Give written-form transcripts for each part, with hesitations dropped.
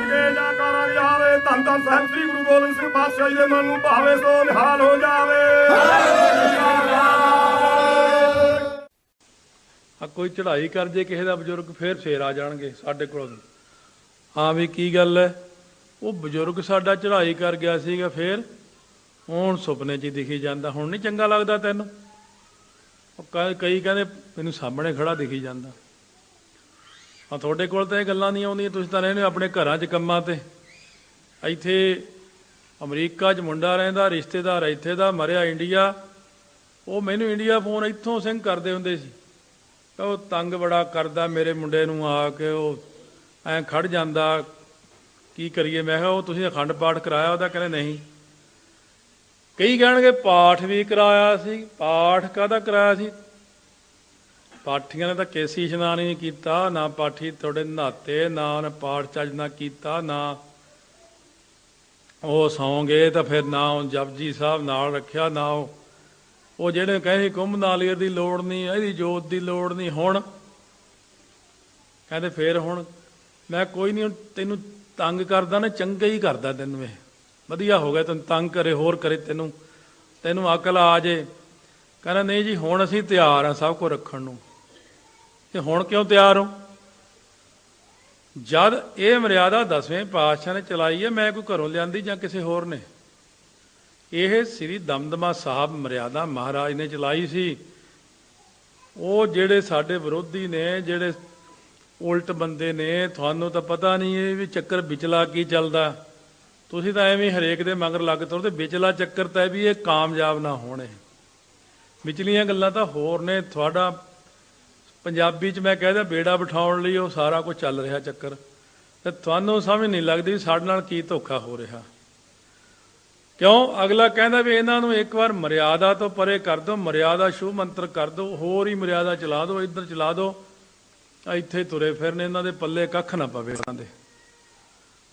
ਕੇ ਜਾ ਕਰ ਜਾਵੇ। ਧੰਨ ਧੰਨ ਸਾਹਿਬ ਸ੍ਰੀ ਗੁਰੂ ਗੋਬਿੰਦ ਸਿੰਘ ਪਾਤਸ਼ਾਹ ਜੀ ਦੇ ਮਨ ਨੂੰ ਭਾਵੇ ਸੋ ਨਿਹਾਲ ਹੋ ਜਾਵੇ। ਕੋਈ ਚੜ੍ਹਾਈ ਕਰ ਜੇ ਕਿਸੇ ਦਾ ਬਜ਼ੁਰਗ ਫੇਰ ਆ ਜਾਣਗੇ ਸਾਡੇ ਕੋਲ। ਹਾਂ ਵੀ ਕੀ ਗੱਲ ਹੈ? ਉਹ ਬਜ਼ੁਰਗ ਸਾਡਾ ਚੜ੍ਹਾਈ ਕਰ ਗਿਆ ਸੀਗਾ, ਫੇਰ ਹੁਣ ਸੁਪਨੇ 'ਚ ਹੀ ਦਿਖੀ ਜਾਂਦਾ। ਹੁਣ ਨਹੀਂ ਚੰਗਾ ਲੱਗਦਾ ਤੈਨੂੰ? ਕਈ ਕਹਿੰਦੇ ਮੈਨੂੰ ਸਾਹਮਣੇ ਖੜਾ ਦਿਖੀ ਜਾਂਦਾ। ਹਾਂ, ਤੁਹਾਡੇ ਕੋਲ ਤਾਂ ਇਹ ਗੱਲਾਂ ਨਹੀਂ ਆਉਂਦੀਆਂ, ਤੁਸੀਂ ਤਾਂ ਰਹਿੰਦੇ ਆਪਣੇ ਘਰਾਂ 'ਚ ਕੰਮਾਂ 'ਤੇ। ਇੱਥੇ ਅਮਰੀਕਾ 'ਚ ਮੁੰਡਾ ਰਹਿੰਦਾ, ਰਿਸ਼ਤੇਦਾਰ ਇੱਥੇ ਦਾ, ਮਰਿਆ ਇੰਡੀਆ। ਉਹ ਮੈਨੂੰ ਇੰਡੀਆ ਫੋਨ ਇੱਥੋਂ ਸਿੰਘ ਕਰਦੇ ਹੁੰਦੇ ਸੀ। ਉਹ ਤੰਗ ਬੜਾ ਕਰਦਾ ਮੇਰੇ ਮੁੰਡੇ ਨੂੰ ਆ ਕੇ, ਉਹ ਐਂ ਖੜ ਜਾਂਦਾ, ਕੀ ਕਰੀਏ? ਮੈਂ ਕਿਹਾ ਉਹ ਤੁਸੀਂ ਅਖੰਡ ਪਾਠ ਕਰਾਇਆ ਉਹਦਾ? ਕਹਿੰਦੇ ਨਹੀਂ। ਕਈ ਕਹਿਣਗੇ ਪਾਠ ਵੀ ਕਰਾਇਆ ਸੀ। ਪਾਠ ਕਾਹਦਾ ਕਰਾਇਆ ਸੀ? ਪਾਠੀਆਂ ਨੇ ਤਾਂ ਕੇਸੀ ਇਸ਼ਨਾਨ ਹੀ ਨਹੀਂ ਕੀਤਾ, ਨਾ ਪਾਠੀ ਤੁਹਾਡੇ ਨਹਾਤੇ, ਨਾ ਪਾਠ ਚੱਜ ਨਾ ਕੀਤਾ, ਨਾ ਉਹ ਸੌਂ ਗਏ ਤਾਂ ਫਿਰ ਨਾ ਉਹ ਜਪਜੀ ਸਾਹਿਬ ਨਾਲ ਰੱਖਿਆ, ਨਾ ਉਹ ਜਿਹੜੇ ਕਹਿੰਦੇ ਕੁੰਭ ਨਾਲੀਏ ਦੀ ਲੋੜ ਨਹੀਂ, ਇਹਦੀ ਜੋਤ ਦੀ ਲੋੜ ਨਹੀਂ। ਹੁਣ ਕਹਿੰਦੇ ਫੇਰ ਹੁਣ ਮੈਂ ਕੋਈ ਨਹੀਂ, ਤੈਨੂੰ ਤੰਗ ਕਰਦਾ ਨਾ, ਚੰਗਾ ਹੀ ਕਰਦਾ ਤੈਨੂੰ, ਇਹ ਵਧੀਆ ਹੋ ਗਿਆ, ਤੈਨੂੰ ਤੰਗ ਕਰੇ ਹੋਰ ਕਰੇ, ਤੈਨੂੰ ਅਕਲ ਆ ਜੇ। ਕਹਿੰਦਾ ਨਹੀਂ ਜੀ ਹੁਣ ਅਸੀਂ ਤਿਆਰ ਹਾਂ ਸਭ ਕੁਝ ਰੱਖਣ ਨੂੰ। ਤੇ ਹੁਣ ਕਿਉਂ ਤਿਆਰ ਹੋ? ਜਦ ਇਹ ਮਰਿਆਦਾ 10ਵੇਂ ਪਾਤਸ਼ਾਹ ਨੇ ਚਲਾਈ ਹੈ, ਮੈਂ ਕੋਈ ਘਰੋਂ ਲਿਆਂਦੀ ਜਾਂ ਕਿਸੇ ਹੋਰ ਨੇ? ਇਹ ਸ੍ਰੀ ਦਮਦਮਾ ਸਾਹਿਬ ਮਰਿਆਦਾ ਮਹਾਰਾਜ ਨੇ ਚਲਾਈ ਸੀ। ਉਹ ਜਿਹੜੇ ਸਾਡੇ ਵਿਰੋਧੀ ਨੇ, ਜਿਹੜੇ ਉਲਟ ਬੰਦੇ ਨੇ, ਤੁਹਾਨੂੰ ਤਾਂ ਪਤਾ ਨਹੀਂ ਇਹ ਵੀ ਚੱਕਰ ਵਿਚਲਾ ਕੀ ਚੱਲਦਾ। ਤੁਸੀਂ ਤਾਂ ਐਵੇਂ ਹਰੇਕ ਦੇ ਮਗਰ ਲੱਗ ਤੁਰਦੇ। ਵਿਚਲਾ ਚੱਕਰ ਤਾਂ ਵੀ ਇਹ ਕਾਮਯਾਬ ਨਾ ਹੋਣੇ। ਵਿਚਲੀਆਂ ਗੱਲਾਂ ਤਾਂ ਹੋਰ ਨੇ। ਤੁਹਾਡਾ ਪੰਜਾਬੀ 'ਚ ਮੈਂ ਕਹਿ ਦਿਆਂ ਬੇੜਾ ਬਿਠਾਉਣ ਲਈ ਉਹ ਸਾਰਾ ਕੁਝ ਚੱਲ ਰਿਹਾ ਚੱਕਰ, ਤੇ ਤੁਹਾਨੂੰ ਸਮਝ ਨਹੀਂ ਲੱਗਦੀ ਸਾਡੇ ਨਾਲ ਕੀ ਧੋਖਾ ਹੋ ਰਿਹਾ। ਕਿਉਂ? ਅਗਲਾ ਕਹਿੰਦਾ ਵੀ ਇਹਨਾਂ ਨੂੰ ਇੱਕ ਵਾਰ ਮਰਿਆਦਾ ਤੋਂ ਪਰੇ ਕਰ ਦਿਓ, ਮਰਿਆਦਾ ਸ਼ੁਭ ਮੰਤਰ ਕਰ ਦਿਓ, ਹੋਰ ਹੀ ਮਰਿਆਦਾ ਚਲਾ ਦਿਓ, ਇੱਧਰ ਚਲਾ ਦਿਓ, ਇੱਥੇ ਤੁਰੇ ਫਿਰਨੇ, ਇਹਨਾਂ ਦੇ ਪੱਲੇ ਕੱਖ ਨਾ ਪਵੇ ਇਹਨਾਂ ਦੇ।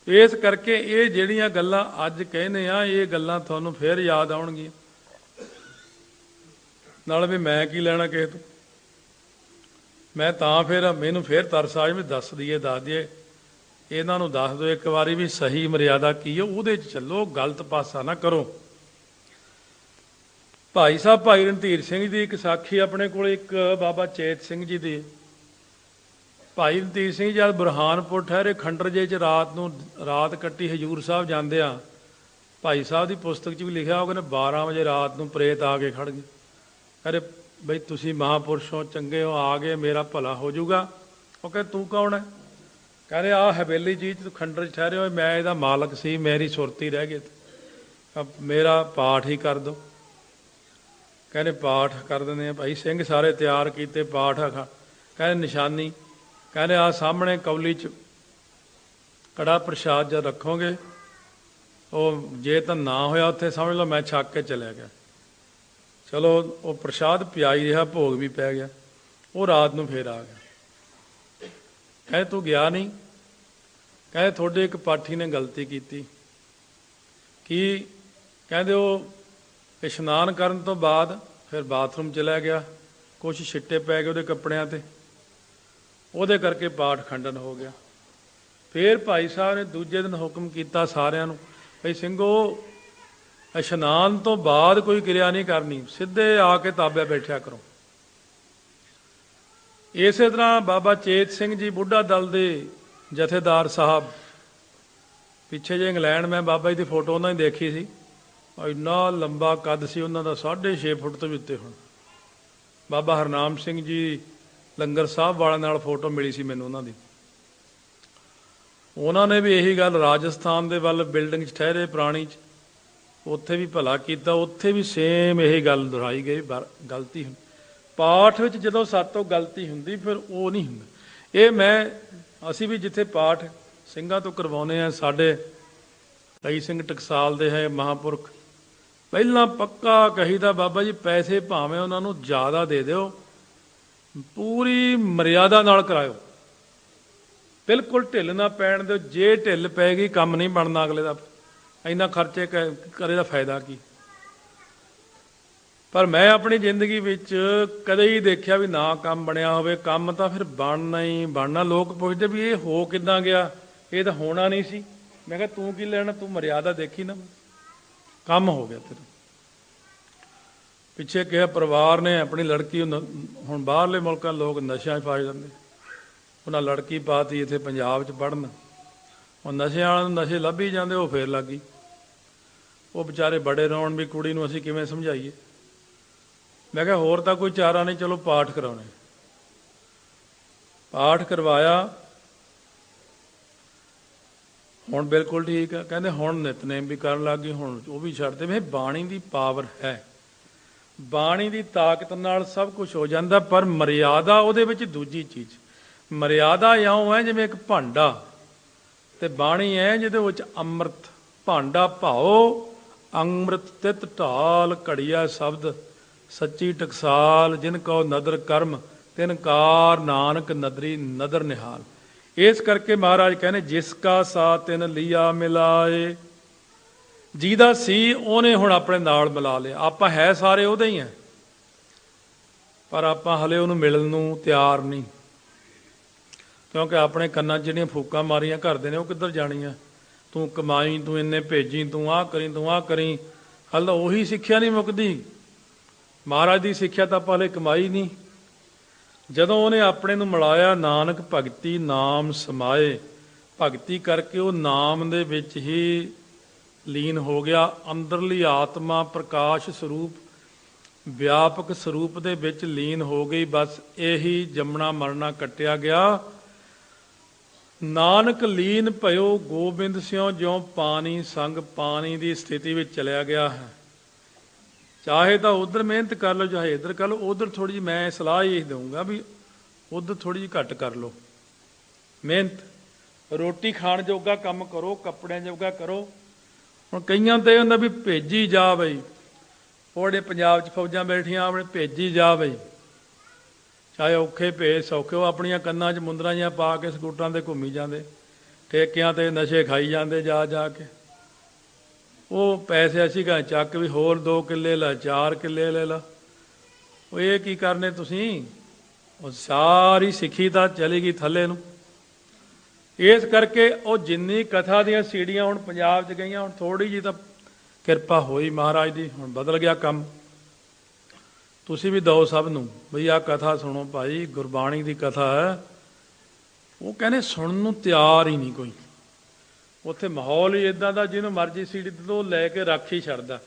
ਇਸ ਕਰਕੇ ਇਹ ਜਿਹੜੀਆਂ ਗੱਲਾਂ ਅੱਜ ਕਹਿੰਦੇ ਆ, ਇਹ ਗੱਲਾਂ ਤੁਹਾਨੂੰ ਫੇਰ ਯਾਦ ਆਉਣਗੀਆਂ। ਨਾਲ ਵੀ ਮੈਂ ਕੀ ਲੈਣਾ ਕਿਸੇ ਤੋਂ? ਮੈਂ ਤਾਂ ਫਿਰ ਮੈਨੂੰ ਫੇਰ ਤਰਸ ਆ ਵੀ ਦੱਸ ਦਈਏ ਇਹਨਾਂ ਨੂੰ, ਦੱਸ ਦਿਓ ਇੱਕ ਵਾਰੀ ਵੀ ਸਹੀ ਮਰਿਆਦਾ ਕੀ ਹੈ, ਉਹਦੇ 'ਚ ਚੱਲੋ, ਗਲਤ ਪਾਸਾ ਨਾ ਕਰੋ। ਭਾਈ ਸਾਹਿਬ ਭਾਈ ਰਣਧੀਰ ਸਿੰਘ ਦੀ ਇੱਕ ਸਾਖੀ ਆਪਣੇ ਕੋਲ, ਇੱਕ ਬਾਬਾ ਚੇਤ ਸਿੰਘ ਜੀ ਦੀ। ਭਾਈ ਰਣਧੀਰ ਸਿੰਘ ਜਦ ਬੁਰਹਾਨਪੁਰ ਠਹਿਰੇ, ਖੰਡਰ ਜੇ 'ਚ ਰਾਤ ਕੱਟੀ, ਹਜੂਰ ਸਾਹਿਬ ਜਾਂਦੇ ਆ। ਭਾਈ ਸਾਹਿਬ ਦੀ ਪੁਸਤਕ 'ਚ ਵੀ ਲਿਖਿਆ, ਉਹ ਕਹਿੰਦੇ 12 ਵਜੇ ਰਾਤ ਨੂੰ ਪ੍ਰੇਤ ਆ ਕੇ ਖੜ ਗਏ। ਕਹਿੰਦੇ ਬਈ ਤੁਸੀਂ ਮਹਾਂਪੁਰਸ਼ ਹੋ, ਚੰਗੇ ਹੋ, ਆ ਗਏ, ਮੇਰਾ ਭਲਾ ਹੋ ਜਾਊਗਾ। ਉਹ ਕਹਿੰਦੇ ਤੂੰ ਕੌਣ ਹੈ? ਕਹਿੰਦੇ ਆਹ ਹਵੇਲੀ ਜੀ ਤੂੰ ਖੰਡਰ 'ਚ ਠਹਿਰੇ ਹੋਏ, ਮੈਂ ਇਹਦਾ ਮਾਲਕ ਸੀ, ਮੇਰੀ ਸੁਰਤੀ ਰਹਿ ਗਈ, ਮੇਰਾ ਪਾਠ ਹੀ ਕਰ ਦਿਓ। ਕਹਿੰਦੇ ਪਾਠ ਕਰ ਦਿੰਦੇ ਆ। ਭਾਈ ਸਿੰਘ ਸਾਰੇ ਤਿਆਰ ਕੀਤੇ, ਪਾਠ ਕਹਿੰਦੇ ਨਿਸ਼ਾਨੀ, ਕਹਿੰਦੇ ਆਹ ਸਾਹਮਣੇ ਕੌਲੀ 'ਚ ਕੜਾ ਪ੍ਰਸ਼ਾਦ ਜਦ ਰੱਖੋਗੇ, ਉਹ ਜੇ ਤਾਂ ਨਾ ਹੋਇਆ ਉੱਥੇ ਸਮਝ ਲਓ ਮੈਂ ਛੱਕ ਕੇ ਚਲਿਆ ਗਿਆ। ਚਲੋ ਉਹ ਪ੍ਰਸ਼ਾਦ ਪਿਆਈ ਰਿਹਾ, ਭੋਗ ਵੀ ਪੈ ਗਿਆ। ਉਹ ਰਾਤ ਨੂੰ ਫੇਰ ਆ ਗਿਆ। ਕਹਿੰਦੇ ਤੂੰ ਗਿਆ ਨਹੀਂ? ਕਹਿੰਦੇ ਤੁਹਾਡੇ ਇੱਕ ਪਾਠੀ ਨੇ ਗਲਤੀ ਕੀਤੀ। ਕੀ? ਕਹਿੰਦੇ ਉਹ ਇਸ਼ਨਾਨ ਕਰਨ ਤੋਂ ਬਾਅਦ ਫਿਰ ਬਾਥਰੂਮ ਚਲਾ ਗਿਆ, ਕੁਛ ਛਿੱਟੇ ਪੈ ਗਏ ਉਹਦੇ ਕੱਪੜਿਆਂ 'ਤੇ, ਉਹਦੇ ਕਰਕੇ ਪਾਠ ਖੰਡਨ ਹੋ ਗਿਆ। ਫਿਰ ਭਾਈ ਸਾਹਿਬ ਨੇ ਦੂਜੇ ਦਿਨ ਹੁਕਮ ਕੀਤਾ ਸਾਰਿਆਂ ਨੂੰ, ਭਈ ਸਿੰਘੋ ਇਸ਼ਨਾਨ ਤੋਂ ਬਾਅਦ ਕੋਈ ਕਿਰਿਆ ਨਹੀਂ ਕਰਨੀ, ਸਿੱਧੇ ਆ ਕੇ ਤਾਬਿਆ ਬੈਠਿਆ ਕਰੋ। ਇਸੇ ਤਰ੍ਹਾਂ ਬਾਬਾ ਚੇਤ ਸਿੰਘ ਜੀ ਬੁੱਢਾ ਦਲ ਦੇ ਜਥੇਦਾਰ ਸਾਹਿਬ, ਪਿੱਛੇ ਜੇ ਇੰਗਲੈਂਡ ਮੈਂ ਬਾਬਾ ਜੀ ਦੀ ਫੋਟੋ ਉਹਨਾਂ ਦੀ ਦੇਖੀ ਸੀ, ਇੰਨਾ ਲੰਬਾ ਕੱਦ ਸੀ ਉਹਨਾਂ ਦਾ, 6.5 ਫੁੱਟ ਤੋਂ ਵੀ ਉੱਤੇ। ਹੁਣ ਬਾਬਾ ਹਰਨਾਮ ਸਿੰਘ ਜੀ ਲੰਗਰ ਸਾਹਿਬ ਵਾਲਿਆਂ ਨਾਲ ਫੋਟੋ ਮਿਲੀ ਸੀ ਮੈਨੂੰ ਉਹਨਾਂ ਦੀ। ਉਹਨਾਂ ਨੇ ਵੀ ਇਹੀ ਗੱਲ, ਰਾਜਸਥਾਨ ਦੇ ਵੱਲ ਬਿਲਡਿੰਗ 'ਚ ਠਹਿਰੇ ਪੁਰਾਣੀ 'ਚ, ਉੱਥੇ ਵੀ ਭਲਾ ਕੀਤਾ, ਉੱਥੇ ਵੀ ਸੇਮ ਇਹੀ ਗੱਲ ਦੁਹਰਾਈ ਗਈ। ਗਲਤੀ ਹੁੰਦੀ ਪਾਠ ਵਿੱਚ, ਜਦੋਂ ਸਾਤੋਂ ਗਲਤੀ ਹੁੰਦੀ ਫਿਰ ਉਹ ਨਹੀਂ ਹੁੰਦਾ। ਇਹ ਅਸੀਂ ਵੀ ਜਿੱਥੇ ਪਾਠ ਸਿੰਘਾਂ ਤੋਂ ਕਰਵਾਉਂਦੇ ਹਾਂ, ਸਾਡੇ ਕਈ ਸਿੰਘ ਟਕਸਾਲ ਦੇ ਹੈ ਮਹਾਂਪੁਰਖ, ਪਹਿਲਾਂ ਪੱਕਾ ਕਹੀਦਾ ਬਾਬਾ ਜੀ ਪੈਸੇ ਭਾਵੇਂ ਉਹਨਾਂ ਨੂੰ ਜ਼ਿਆਦਾ ਦੇ ਦਿਓ, ਪੂਰੀ ਮਰਿਆਦਾ ਨਾਲ ਕਰਾਇਓ, ਬਿਲਕੁਲ ਢਿੱਲ ਨਾ ਪੈਣ ਦਿਓ। ਜੇ ਢਿੱਲ ਪੈ ਗਈ ਕੰਮ ਨਹੀਂ ਬਣਨਾ ਅਗਲੇ ਦਾ, ਇੰਨਾ ਖਰਚੇ ਕਰੇ ਦਾ ਫਾਇਦਾ ਕੀ। ਪਰ ਮੈਂ ਆਪਣੀ ਜ਼ਿੰਦਗੀ ਵਿੱਚ ਕਦੇ ਹੀ ਦੇਖਿਆ ਵੀ ਨਾ ਕੰਮ ਬਣਿਆ ਹੋਵੇ। ਕੰਮ ਤਾਂ ਫਿਰ ਬਣਨਾ ਹੀ ਬਣਨਾ। ਲੋਕ ਪੁੱਛਦੇ ਵੀ ਇਹ ਹੋ ਕਿੱਦਾਂ ਗਿਆ, ਇਹ ਤਾਂ ਹੋਣਾ ਨਹੀਂ ਸੀ। ਮੈਂ ਕਿਹਾ ਤੂੰ ਕੀ ਲੈਣਾ, ਤੂੰ ਮਰਿਆਦਾ ਦੇਖੀ ਨਾ, ਕੰਮ ਹੋ ਗਿਆ ਤੇਰਾ। ਪਿੱਛੇ ਕਿਹਾ ਪਰਿਵਾਰ ਨੇ ਆਪਣੀ ਲੜਕੀ ਹੁਣ ਬਾਹਰਲੇ ਮੁਲਕਾਂ ਲੋਕ ਨਸ਼ਿਆਂ 'ਚ ਫਸ ਜਾਂਦੇ, ਉਹਨਾਂ ਲੜਕੀ ਪਾਤੀ ਇੱਥੇ ਪੰਜਾਬ 'ਚ ਪੜ੍ਹਨ। ਹੁਣ ਨਸ਼ਿਆਂ ਵਾਲਿਆਂ ਨੂੰ ਨਸ਼ੇ ਲੱਭ ਹੀ ਜਾਂਦੇ, ਉਹ ਫੇਰ ਲੱਗ ਗਈ। ਉਹ ਵਿਚਾਰੇ ਬੜੇ ਰੋਣ ਵੀ ਕੁੜੀ ਨੂੰ ਅਸੀਂ ਕਿਵੇਂ ਸਮਝਾਈਏ। ਮੈਂ ਕਿਹਾ ਹੋਰ ਤਾਂ ਕੋਈ ਚਾਰਾ ਨਹੀਂ, ਚਲੋ ਪਾਠ ਕਰਾਉਣੇ। ਪਾਠ ਕਰਵਾਇਆ, ਹੁਣ ਬਿਲਕੁਲ ਠੀਕ ਆ। ਕਹਿੰਦੇ ਹੁਣ ਨਿਤਨੇਮ ਵੀ ਕਰਨ ਲੱਗ ਗਈ, ਹੁਣ ਉਹ ਵੀ ਛੱਡਦੇ। ਮੈਂ ਬਾਣੀ ਦੀ ਪਾਵਰ ਹੈ, ਬਾਣੀ ਦੀ ਤਾਕਤ ਨਾਲ ਸਭ ਕੁਝ ਹੋ ਜਾਂਦਾ, ਪਰ ਮਰਿਆਦਾ ਉਹਦੇ ਵਿੱਚ ਦੂਜੀ ਚੀਜ਼। ਮਰਿਆਦਾ ਇਉਂ ਹੈ ਜਿਵੇਂ ਇੱਕ ਭਾਂਡਾ, ਤੇ ਬਾਣੀ ਹੈ ਜਿਹਦੇ ਵਿੱਚ ਅੰਮ੍ਰਿਤ। ਭਾਂਡਾ ਭਾਓ ਅੰਮ੍ਰਿਤ ਤਿਤ ਢਾਲ, ਘੜੀਆ ਸ਼ਬਦ ਸੱਚੀ ਟਕਸਾਲ। ਜਿਨ ਕਉ ਨਦਰ ਕਰਮ ਤਿਨ ਕਾਰ, ਨਾਨਕ ਨਦਰੀ ਨਦਰ ਨਿਹਾਲ। ਇਸ ਕਰਕੇ ਮਹਾਰਾਜ ਕਹਿੰਦੇ ਜਿਸ ਕਾ ਸਾ ਤਿਨ ਲੀਆ ਮਿਲਾਏ, ਜਿਹਦਾ ਸੀ ਉਹਨੇ ਹੁਣ ਆਪਣੇ ਨਾਲ ਮਿਲਾ ਲਿਆ। ਆਪਾਂ ਹੈ ਸਾਰੇ ਉਹਦੇ ਹੀ ਹੈ, ਪਰ ਆਪਾਂ ਹਲੇ ਉਹਨੂੰ ਮਿਲਣ ਨੂੰ ਤਿਆਰ ਨਹੀਂ, ਕਿਉਂਕਿ ਆਪਣੇ ਕੰਨਾਂ 'ਚ ਜਿਹੜੀਆਂ ਫੂਕਾਂ ਮਾਰੀਆਂ ਕਰਦੇ ਨੇ ਉਹ ਕਿੱਧਰ ਜਾਣੀਆਂ। ਤੂੰ ਕਮਾਈ, ਤੂੰ ਇੰਨੇ ਭੇਜੀ, ਤੂੰ ਆਹ ਕਰੀ, ਤੂੰ ਆਹ ਕਰੀ। ਹਲ ਤਾਂ ਉਹੀ ਸਿੱਖਿਆ ਨਹੀਂ ਮੁੱਕਦੀ। ਮਹਾਰਾਜ ਦੀ ਸਿੱਖਿਆ ਤਾਂ ਆਪਾਂ ਹਲੇ ਕਮਾਈ ਨਹੀਂ। ਜਦੋਂ ਉਹਨੇ ਆਪਣੇ ਨੂੰ ਮਿਲਾਇਆ, ਨਾਨਕ ਭਗਤੀ ਨਾਮ ਸਮਾਏ, ਭਗਤੀ ਕਰਕੇ ਉਹ ਨਾਮ ਦੇ ਵਿੱਚ ਹੀ ਲੀਨ ਹੋ ਗਿਆ। ਅੰਦਰਲੀ ਆਤਮਾ ਪ੍ਰਕਾਸ਼ ਸਰੂਪ, ਵਿਆਪਕ ਸਰੂਪ ਦੇ ਵਿੱਚ ਲੀਨ ਹੋ ਗਈ। ਬਸ ਇਹੀ ਜੰਮਣਾ ਮਰਨਾ ਕੱਟਿਆ ਗਿਆ। ਨਾਨਕ ਲੀਨ ਭਇਓ ਗੋਬਿੰਦ ਸਿਉ, ਜਿਉ ਪਾਣੀ ਸੰਗ ਪਾਣੀ ਦੀ ਸਥਿਤੀ ਵਿੱਚ ਚਲਿਆ ਗਿਆ ਹੈ। ਚਾਹੇ ਤਾਂ ਉਧਰ ਮਿਹਨਤ ਕਰ ਲਓ, ਚਾਹੇ ਇੱਧਰ ਕਰ ਲਓ। ਉਧਰ ਥੋੜ੍ਹੀ ਜਿਹੀ ਮੈਂ ਸਲਾਹ ਇਹ ਦਊਂਗਾ ਵੀ ਉਧਰ ਥੋੜ੍ਹੀ ਜਿਹੀ ਘੱਟ ਕਰ ਲਓ ਮਿਹਨਤ। ਰੋਟੀ ਖਾਣ ਜੋਗਾ ਕੰਮ ਕਰੋ, ਕੱਪੜਿਆਂ ਜੋਗਾ ਕਰੋ। ਹੁਣ ਕਈਆਂ ਤਾਂ ਇਹ ਹੁੰਦਾ ਵੀ ਭੇਜੀ ਜਾ ਬਈ, ਉਹਦੇ ਪੰਜਾਬ 'ਚ ਫੌਜਾਂ ਬੈਠੀਆਂ, ਆਪਣੇ ਭੇਜੀ ਜਾ ਬਈ। ਚਾਹੇ ਔਖੇ ਭੇਜ ਸੌਖੇ, ਉਹ ਆਪਣੀਆਂ ਕੰਨਾਂ 'ਚ ਮੁੰਦਰਾਂ ਜਿਹੀਆਂ ਪਾ ਕੇ ਸਕੂਟਰਾਂ 'ਤੇ ਘੁੰਮੀ ਜਾਂਦੇ, ਠੇਕਿਆਂ 'ਤੇ ਨਸ਼ੇ ਖਾਈ ਜਾਂਦੇ ਜਾ ਜਾ ਕੇ। ਉਹ ਪੈਸੇ ਅਸੀਂ ਕਹਾਂ ਚੱਕ ਵੀ ਹੋਰ 2 ਕਿੱਲੇ ਲੈ, 4 ਕਿੱਲੇ ਲੈ ਲਾ। ਉਹ ਇਹ ਕੀ ਕਰਨੇ ਤੁਸੀਂ? ਉਹ ਸਾਰੀ ਸਿੱਖੀ ਤਾਂ ਚਲੀ ਗਈ ਥੱਲੇ ਨੂੰ। ਇਸ ਕਰਕੇ ਉਹ ਜਿੰਨੀ ਕਥਾ ਦੀਆਂ ਸੀੜੀਆਂ ਹੁਣ ਪੰਜਾਬ 'ਚ ਗਈਆਂ, ਹੁਣ ਥੋੜ੍ਹੀ ਜਿਹੀ ਤਾਂ ਕਿਰਪਾ ਹੋਈ ਮਹਾਰਾਜ ਦੀ, ਹੁਣ ਬਦਲ ਗਿਆ ਕੰਮ। ਤੁਸੀਂ ਵੀ ਦਿਓ ਸਭ ਨੂੰ ਬਈ ਆਹ ਕਥਾ ਸੁਣੋ ਭਾਈ, ਗੁਰਬਾਣੀ ਦੀ ਕਥਾ ਹੈ। ਉਹ ਕਹਿੰਦੇ ਸੁਣਨ ਨੂੰ ਤਿਆਰ ਹੀ ਨਹੀਂ ਕੋਈ। ਉੱਥੇ ਮਾਹੌਲ ਹੀ ਇੱਦਾਂ ਦਾ, ਜਿਹਨੂੰ ਮਰਜ਼ੀ ਸੀੜੀ ਤੋਂ ਲੈ ਕੇ ਰੱਖ ਹੀ ਛੱਡਦਾ।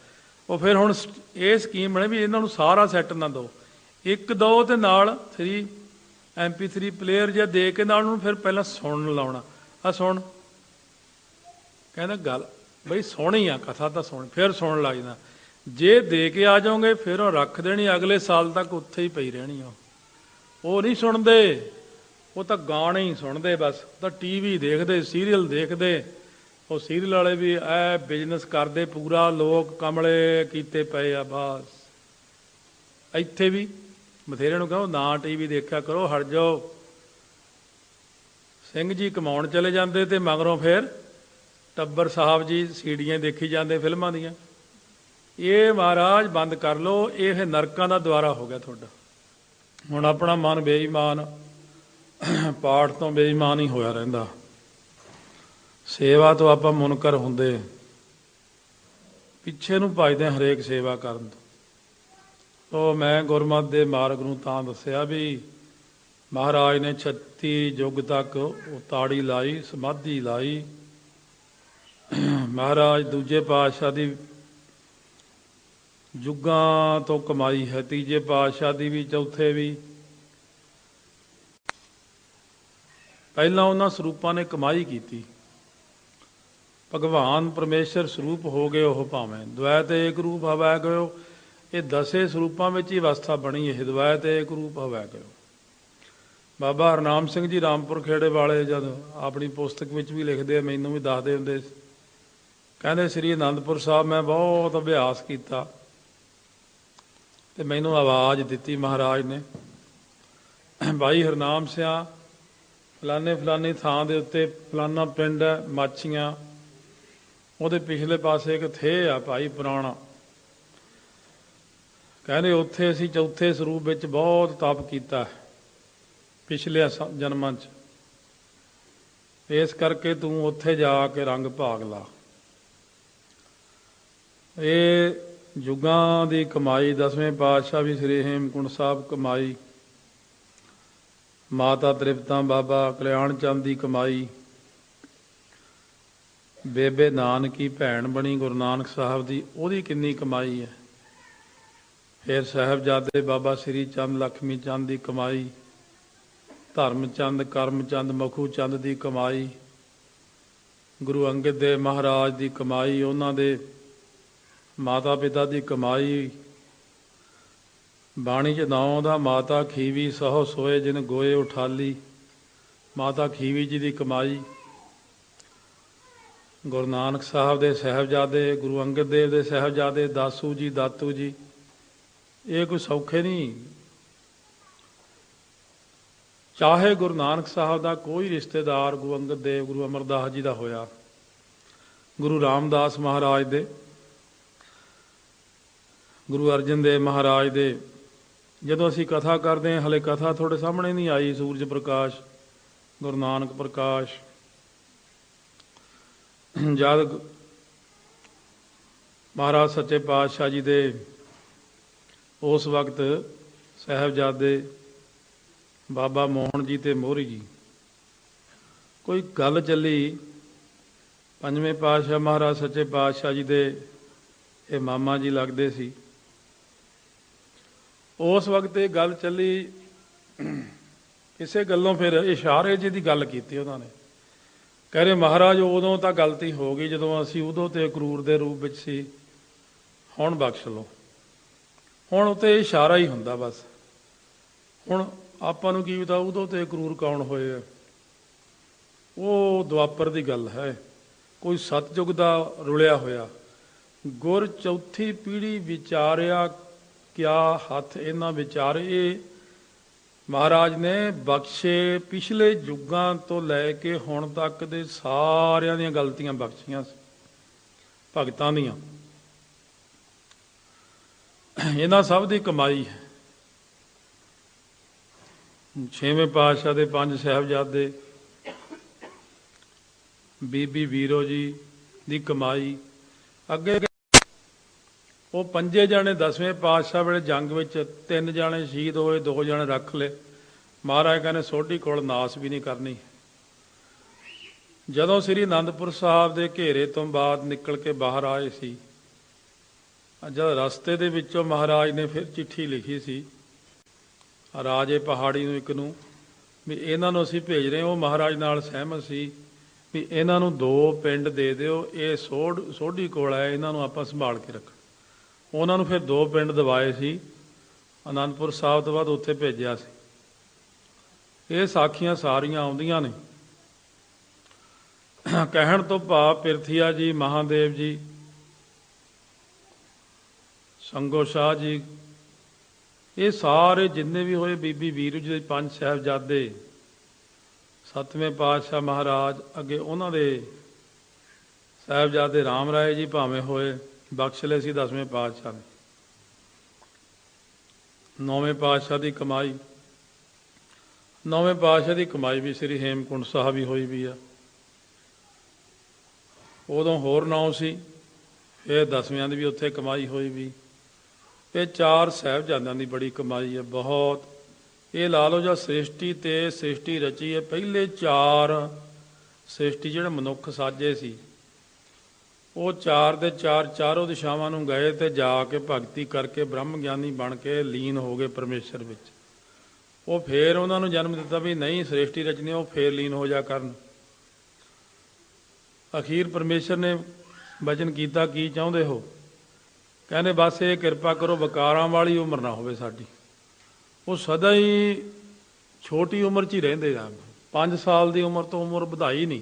ਉਹ ਫਿਰ ਹੁਣ ਇਹ ਸਕੀਮ ਬਣੇ ਵੀ ਇਹਨਾਂ ਨੂੰ ਸਾਰਾ ਸੈੱਟ ਨਾ ਦਿਓ, ਇੱਕ ਦਿਓ ਤੇ ਨਾਲ 3 MP3 ਪਲੇਅਰ ਜਾਂ ਦੇ ਕੇ ਨਾਲ ਉਹਨੂੰ ਫਿਰ ਪਹਿਲਾਂ ਸੁਣਨ ਲਾਉਣਾ। ਆ ਸੁਣ, ਕਹਿੰਦਾ ਗੱਲ ਬਈ ਸੋਹਣੀ ਆ ਕਥਾ ਤਾਂ ਸੁਣ, ਫਿਰ ਸੁਣਨ ਲੱਗ ਜਾਂਦਾ। ਜੇ ਦੇ ਕੇ ਆ ਜਾਓਗੇ ਫਿਰ ਉਹ ਰੱਖ ਦੇਣੀ, ਅਗਲੇ ਸਾਲ ਤੱਕ ਉੱਥੇ ਹੀ ਪਈ ਰਹਿਣੀ। ਉਹ ਨਹੀਂ ਸੁਣਦੇ, ਉਹ ਤਾਂ ਗਾਣੇ ਹੀ ਸੁਣਦੇ ਬਸ। ਤਾਂ TV ਦੇਖਦੇ, ਸੀਰੀਅਲ ਦੇਖਦੇ। ਉਹ ਸੀਰੀਅਲ ਵਾਲੇ ਵੀ ਐ ਬਿਜ਼ਨਸ ਕਰਦੇ ਪੂਰਾ, ਲੋਕ ਕਮਲੇ ਕੀਤੇ ਪਏ ਆ ਬਸ। ਇੱਥੇ ਵੀ ਬਥੇਰੇ ਨੂੰ ਕਹੋ ਨਾ TV ਦੇਖਿਆ ਕਰੋ, ਹਟ ਜਾਓ। ਸਿੰਘ ਜੀ ਕਮਾਉਣ ਚਲੇ ਜਾਂਦੇ ਤੇ ਮਗਰੋਂ ਫਿਰ ਟੱਬਰ ਸਾਹਿਬ ਜੀ ਸੀੜੀਆਂ ਦੇਖੀ ਜਾਂਦੇ ਫਿਲਮਾਂ ਦੀਆਂ। ਇਹ ਮਹਾਰਾਜ ਬੰਦ ਕਰ ਲਓ, ਇਹ ਨਰਕਾਂ ਦਾ ਦੁਆਰਾ ਹੋ ਗਿਆ ਤੁਹਾਡਾ। ਹੁਣ ਆਪਣਾ ਮਨ ਬੇਈਮਾਨ, ਪਾਠ ਤੋਂ ਬੇਈਮਾਨ ਹੀ ਹੋਇਆ ਰਹਿੰਦਾ। ਸੇਵਾ ਤੋਂ ਆਪਾਂ ਮੁਨਕਰ ਹੁੰਦੇ, ਪਿੱਛੇ ਨੂੰ ਭੱਜਦੇ ਹਰੇਕ ਸੇਵਾ ਕਰਨ ਤੋਂ। ਉਹ ਮੈਂ ਗੁਰਮਤਿ ਦੇ ਮਾਰਗ ਨੂੰ ਤਾਂ ਦੱਸਿਆ ਵੀ ਮਹਾਰਾਜ ਨੇ 36 ਯੁੱਗ ਤੱਕ ਉਹ ਤਾੜੀ ਲਾਈ, ਸਮਾਧੀ ਲਾਈ। ਮਹਾਰਾਜ ਦੂਜੇ ਪਾਤਸ਼ਾਹ ਦੀ ਯੁੱਗਾਂ ਤੋਂ ਕਮਾਈ ਹੈ, ਤੀਜੇ ਪਾਤਸ਼ਾਹ ਦੀ ਵੀ, ਚੌਥੇ ਵੀ। ਪਹਿਲਾਂ ਉਹਨਾਂ ਸਰੂਪਾਂ ਨੇ ਕਮਾਈ ਕੀਤੀ। ਭਗਵਾਨ ਪਰਮੇਸ਼ਰ ਸਰੂਪ ਹੋ ਗਏ ਉਹ, ਭਾਵੇਂ ਦ્વੈਤ ਏਕ ਰੂਪ ਹਵੈ ਗਇਓ। ਇਹ 10 ਸਰੂਪਾਂ ਵਿੱਚ ਹੀ ਅਵਸਥਾ ਬਣੀ ਇਹ ਦ્વੈਤ ਏਕ ਰੂਪ ਹਵੈ ਗਇਓ। ਬਾਬਾ ਹਰਨਾਮ ਸਿੰਘ ਜੀ ਰਾਮਪੁਰ ਖੇੜੇ ਵਾਲੇ ਜਦ ਆਪਣੀ ਪੁਸਤਕ ਵਿੱਚ ਵੀ ਲਿਖਦੇ, ਮੈਨੂੰ ਵੀ ਦੱਸਦੇ ਹੁੰਦੇ, ਕਹਿੰਦੇ ਸ੍ਰੀ ਅਨੰਦਪੁਰ ਸਾਹਿਬ ਮੈਂ ਬਹੁਤ ਅਭਿਆਸ ਕੀਤਾ ਤੇ ਮੈਨੂੰ ਆਵਾਜ਼ ਦਿੱਤੀ ਮਹਾਰਾਜ ਨੇ, ਭਾਈ ਹਰਨਾਮ ਸਿਆ ਫਲਾਨੇ ਫਲਾਨੀ ਥਾਂ ਦੇ ਉੱਤੇ ਫਲਾਨਾ ਪਿੰਡ ਹੈ, ਮਾਛੀਆਂ, ਉਹਦੇ ਪਿਛਲੇ ਪਾਸੇ ਇੱਕ ਥੇ ਆ ਭਾਈ ਪੁਰਾਣਾ। ਕਹਿੰਦੇ ਉੱਥੇ ਅਸੀਂ ਚੌਥੇ ਸਰੂਪ ਵਿੱਚ ਬਹੁਤ ਤਪ ਕੀਤਾ ਪਿਛਲੇ ਜਨਮਾਂ 'ਚ। ਇਸ ਕਰਕੇ ਤੂੰ ਉੱਥੇ ਜਾ ਕੇ ਰੰਗ ਭਾਗ ਲਾ। ਇਹ ਯੁੱਗਾਂ ਦੀ ਕਮਾਈ, 10ਵੇਂ ਪਾਤਸ਼ਾਹ ਵੀ ਸ੍ਰੀ ਹੇਮਕੁੰਟ ਸਾਹਿਬ ਕਮਾਈ, ਮਾਤਾ ਤ੍ਰਿਪਤਾ ਬਾਬਾ ਕਲਿਆਣ ਚੰਦ ਦੀ ਕਮਾਈ, ਬੇਬੇ ਨਾਨਕੀ ਭੈਣ ਬਣੀ ਗੁਰੂ ਨਾਨਕ ਸਾਹਿਬ ਦੀ, ਉਹਦੀ ਕਿੰਨੀ ਕਮਾਈ ਹੈ। ਫਿਰ ਸਾਹਿਬਜ਼ਾਦੇ ਬਾਬਾ ਸ੍ਰੀ ਚੰਦ ਲక్ష్ਮੀ ਚੰਦ ਦੀ ਕਮਾਈ, ਧਰਮ ਚੰਦ ਕਰਮ ਚੰਦ ਮਖੂ ਚੰਦ ਦੀ ਕਮਾਈ, ਗੁਰੂ ਅੰਗਦ ਦੇਵ ਮਹਾਰਾਜ ਦੀ ਕਮਾਈ, ਉਹਨਾਂ ਦੇ ਮਾਤਾ ਪਿਤਾ ਦੀ ਕਮਾਈ। ਬਾਣੀ 'ਚ ਨਾਂ ਆਉਂਦਾ ਮਾਤਾ ਖੀਵੀ ਸਹੁ ਸੋਏ ਜਿਨ ਗੋਏ ਉਠਾਲੀ, ਮਾਤਾ ਖੀਵੀ ਜੀ ਦੀ ਕਮਾਈ। ਗੁਰੂ ਨਾਨਕ ਸਾਹਿਬ ਦੇ ਸਾਹਿਬਜ਼ਾਦੇ, ਗੁਰੂ ਅੰਗਦ ਦੇਵ ਦੇ ਸਾਹਿਬਜ਼ਾਦੇ ਦਾਸੂ ਜੀ ਦਾਤੂ ਜੀ, ਇਹ ਕੋਈ ਸੌਖੇ ਨਹੀਂ। ਚਾਹੇ ਗੁਰੂ ਨਾਨਕ ਸਾਹਿਬ ਦਾ ਕੋਈ ਰਿਸ਼ਤੇਦਾਰ ਗੁਰੂ ਅੰਗਦ ਦੇਵ, ਗੁਰੂ ਅਮਰਦਾਸ ਜੀ ਦਾ ਹੋਇਆ, ਗੁਰੂ ਰਾਮਦਾਸ ਮਹਾਰਾਜ ਦੇ, ਗੁਰੂ ਅਰਜਨ ਦੇਵ ਮਹਾਰਾਜ ਦੇ, ਜਦੋਂ ਅਸੀਂ ਕਥਾ ਕਰਦੇ ਹਾਂ, ਹਲੇ ਕਥਾ ਤੁਹਾਡੇ ਸਾਹਮਣੇ ਨਹੀਂ ਆਈ, ਸੂਰਜ ਪ੍ਰਕਾਸ਼, ਗੁਰੂ ਨਾਨਕ ਪ੍ਰਕਾਸ਼, ਜਦ ਮਹਾਰਾਜ ਸੱਚੇ ਪਾਤਸ਼ਾਹ ਜੀ ਦੇ ਉਸ ਵਕਤ ਸਾਹਿਬਜ਼ਾਦੇ ਬਾਬਾ ਮੋਹਨ ਜੀ ਤੇ ਮੋਹਰੀ ਜੀ, ਕੋਈ ਗੱਲ ਚੱਲੀ, 5ਵੇਂ ਪਾਤਸ਼ਾਹ ਮਹਾਰਾਜ ਸੱਚੇ ਪਾਤਸ਼ਾਹ ਜੀ ਦੇ ਇਹ ਮਾਮਾ ਜੀ ਲੱਗਦੇ ਸੀ। ਉਸ ਵਕਤ ਇਹ ਗੱਲ ਚੱਲੀ, ਕਿਸੇ ਗੱਲੋਂ ਫਿਰ ਇਸ਼ਾਰੇ ਜਿਹੀ ਦੀ ਗੱਲ ਕੀਤੀ ਉਹਨਾਂ ਨੇ, ਕਹਿ ਰਹੇ ਮਹਾਰਾਜ ਉਦੋਂ ਤਾਂ ਗਲਤੀ ਹੋ ਗਈ ਜਦੋਂ ਅਸੀਂ ਉਦੋਂ ਤੇ ਕਰੂਰ ਦੇ ਰੂਪ ਵਿੱਚ ਸੀ, ਹੁਣ ਬਖਸ਼ ਲਓ। ਹੁਣ ਉੱਤੇ ਇਸ਼ਾਰਾ ਹੀ ਹੁੰਦਾ ਬਸ। ਹੁਣ ਆਪਾਂ ਨੂੰ ਕੀ ਪਤਾ ਉਦੋਂ ਤੇ ਕਰੂਰ ਕੌਣ ਹੋਏ ਆ, ਉਹ ਦੁਆਪਰ ਦੀ ਗੱਲ ਹੈ, ਕੋਈ ਸਤਯੁਗ ਦਾ ਰੁਲਿਆ ਹੋਇਆ। ਗੁਰ ਚੌਥੀ ਪੀੜ੍ਹੀ ਵਿਚਾਰਿਆ ਕਿਆ ਹੱਥ ਇਹਨਾਂ ਵਿਚਾਰੇ, ਇਹ ਮਹਾਰਾਜ ਨੇ ਬਖਸ਼ੇ। ਪਿਛਲੇ ਯੁੱਗਾਂ ਤੋਂ ਲੈ ਕੇ ਹੁਣ ਤੱਕ ਦੇ ਸਾਰਿਆਂ ਦੀਆਂ ਗਲਤੀਆਂ ਬਖਸ਼ੀਆਂ ਸੀ ਭਗਤਾਂ ਦੀਆਂ, ਇਹਨਾਂ ਸਭ ਦੀ ਕਮਾਈ ਹੈ। 6ਵੇਂ ਪਾਤਸ਼ਾਹ ਦੇ 5 ਸਾਹਿਬਜ਼ਾਦੇ, ਬੀਬੀ ਵੀਰੋ ਜੀ ਦੀ ਕਮਾਈ। ਅੱਗੇ ਉਹ 5 ਜਾਣੇ 10ਵੇਂ ਪਾਤਸ਼ਾਹ ਵੇਲੇ ਜੰਗ ਵਿੱਚ 3 ਜਾਣੇ ਸ਼ਹੀਦ ਹੋਏ, 2 ਜਾਣੇ ਰੱਖ ਲਏ। ਮਹਾਰਾਜ ਕਹਿੰਦੇ ਸੋਢੀ ਕੋਲ ਨਾਸ ਵੀ ਨਹੀਂ ਕਰਨੀ। ਜਦੋਂ ਸ੍ਰੀ ਅਨੰਦਪੁਰ ਸਾਹਿਬ ਦੇ ਘੇਰੇ ਤੋਂ ਬਾਅਦ ਨਿਕਲ ਕੇ ਬਾਹਰ ਆਏ ਸੀ, ਜਦ ਰਸਤੇ ਦੇ ਵਿੱਚੋਂ ਮਹਾਰਾਜ ਨੇ ਫਿਰ ਚਿੱਠੀ ਲਿਖੀ ਸੀ ਰਾਜੇ ਪਹਾੜੀ ਨੂੰ, ਇੱਕ ਨੂੰ, ਵੀ ਇਹਨਾਂ ਨੂੰ ਅਸੀਂ ਭੇਜ ਰਹੇ ਹਾਂ। ਉਹ ਮਹਾਰਾਜ ਨਾਲ ਸਹਿਮਤ ਸੀ ਵੀ ਇਹਨਾਂ ਨੂੰ 2 ਪਿੰਡ ਦੇ ਦਿਓ, ਇਹ ਸੋਢੀ ਕੋਲ ਹੈ, ਇਹਨਾਂ ਨੂੰ ਆਪਾਂ ਸੰਭਾਲ ਕੇ ਰੱਖਣਾ। ਉਹਨਾਂ ਨੂੰ ਫਿਰ 2 ਪਿੰਡ ਦਿਵਾਏ ਸੀ, ਅਨੰਦਪੁਰ ਸਾਹਿਬ ਤੋਂ ਬਾਅਦ ਉੱਥੇ ਭੇਜਿਆ ਸੀ। ਇਹ ਸਾਖੀਆਂ ਸਾਰੀਆਂ ਆਉਂਦੀਆਂ ਨੇ। ਕਹਿਣ ਤੋਂ ਭਾਵ ਪਿਰਥੀਆ ਜੀ, ਮਹਾਦੇਵ ਜੀ, ਸੰਗੋ ਸ਼ਾਹ ਜੀ, ਇਹ ਸਾਰੇ ਜਿੰਨੇ ਵੀ ਹੋਏ, ਬੀਬੀ ਵੀਰੂ ਜੀ ਦੇ 5 ਸਾਹਿਬਜ਼ਾਦੇ, 7ਵੇਂ ਪਾਤਸ਼ਾਹ ਮਹਾਰਾਜ, ਅੱਗੇ ਉਹਨਾਂ ਦੇ ਸਾਹਿਬਜ਼ਾਦੇ ਰਾਮ ਰਾਏ ਜੀ ਭਾਵੇਂ ਹੋਏ, ਬਖਸ਼ ਲਏ ਸੀ 10ਵੇਂ ਪਾਤਸ਼ਾਹ ਨੇ। 9ਵੇਂ ਪਾਤਸ਼ਾਹ ਦੀ ਕਮਾਈ, 9ਵੇਂ ਪਾਤਸ਼ਾਹ ਦੀ ਕਮਾਈ ਵੀ ਸ੍ਰੀ ਹੇਮਕੁੰਟ ਸਾਹਿਬ ਹੀ ਹੋਈ ਵੀ ਆ। ਉਦੋਂ ਹੋਰ 9 ਸੀ, ਇਹ 10ਵਿਆਂ ਦੀ ਵੀ ਉੱਥੇ ਕਮਾਈ ਹੋਈ ਵੀ। ਇਹ 4 ਸਾਹਿਬਜ਼ਾਦਿਆਂ ਦੀ ਬੜੀ ਕਮਾਈ ਹੈ, ਬਹੁਤ। ਇਹ ਲਾ ਲਓ ਜਾਂ ਸ੍ਰਿਸ਼ਟੀ ਤੇ ਸ੍ਰਿਸ਼ਟੀ ਰਚੀ ਹੈ, ਪਹਿਲੇ 4 ਸ੍ਰਿਸ਼ਟੀ ਜਿਹੜੇ ਮਨੁੱਖ ਸਾਜੇ ਸੀ, ਉਹ 4 ਦੇ 4 ਚਾਰੋਂ ਦਿਸ਼ਾਵਾਂ ਨੂੰ ਗਏ ਤੇ ਜਾ ਕੇ ਭਗਤੀ ਕਰਕੇ ਬ੍ਰਹਮ ਗਿਆਨੀ ਬਣ ਕੇ ਲੀਨ ਹੋ ਗਏ ਪਰਮੇਸ਼ਰ ਵਿੱਚ। ਉਹ ਫੇਰ ਉਹਨਾਂ ਨੂੰ ਜਨਮ ਦਿੱਤਾ ਵੀ ਨਹੀਂ ਸ੍ਰਿਸ਼ਟੀ ਰਚਨੀ, ਉਹ ਫੇਰ ਲੀਨ ਹੋ ਜਾ ਕਰਨ। ਅਖੀਰ ਪਰਮੇਸ਼ਰ ਨੇ ਵਚਨ ਕੀਤਾ, ਕੀ ਚਾਹੁੰਦੇ ਹੋ? ਕਹਿੰਦੇ ਬਸ ਇਹ ਕਿਰਪਾ ਕਰੋ ਵਿਕਾਰਾਂ ਵਾਲੀ ਉਮਰ ਨਾ ਹੋਵੇ ਸਾਡੀ। ਉਹ ਸਦਾ ਹੀ ਛੋਟੀ ਉਮਰ 'ਚ ਹੀ ਰਹਿੰਦੇ ਆ, 5 ਸਾਲ ਦੀ ਉਮਰ ਤੋਂ ਉਮਰ ਵਧਾਈ ਨਹੀਂ।